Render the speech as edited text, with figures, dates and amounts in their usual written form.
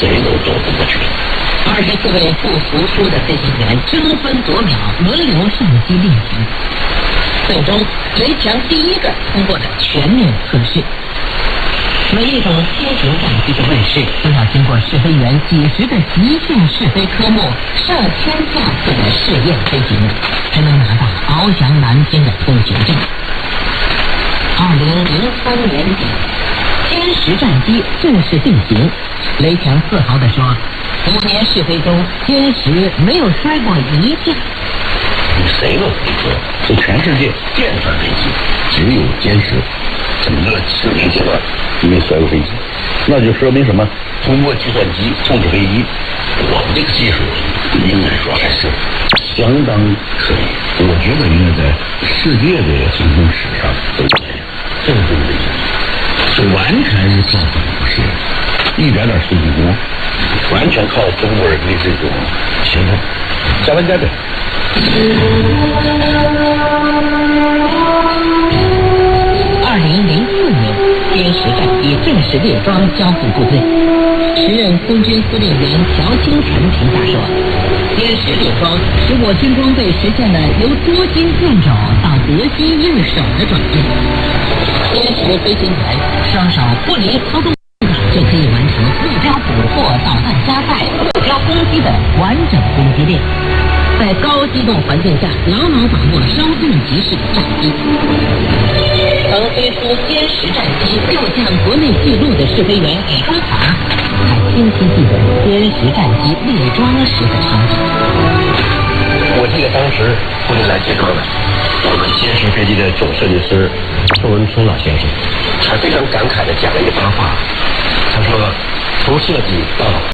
谁都躲不过去。24位不服输的飞行员争分夺秒，轮流上机练习。最终，雷强第一个通过了全面测试。每一种新型战机的问世，都要经过试飞员几十个极限试飞科目、上千架次的试验飞行，才能拿到翱翔蓝天的通行证。2003年底，歼10战机正式定型。雷强自豪地说：“5年试飞中，歼10没有摔过一架。”比谁都可以说，是全世界电算飞机只有歼10整个试飞阶段没摔过飞机，那就说明什么？通过计算机控制飞机，我们这个技术应该说还是相当可以。我觉得应该在世界的航空史上都正宗的一个，是完全是靠本事，一点点数据工，完全靠中国人的这种行动。加班加点。2004年，歼10战机正式列装交付部队。时任空军司令员乔清晨评价说：“歼10列装使我军装备实现了由多筋剑肘到得心应手的转变。歼10飞行员双手不离操纵杆，就可以完成目标捕获、导弹加载、目标攻击的完整攻击链。”在高机动环境下，牢牢把握稍纵即逝的战机。曾飞出歼10战机6项国内纪录的试飞员李中华，还清晰记得歼10战机列装时的场景。我记得当时后来接装的我们歼10飞机的总设计师宋文聪老先生，他非常感慨地讲了一番话，他说：“从设计到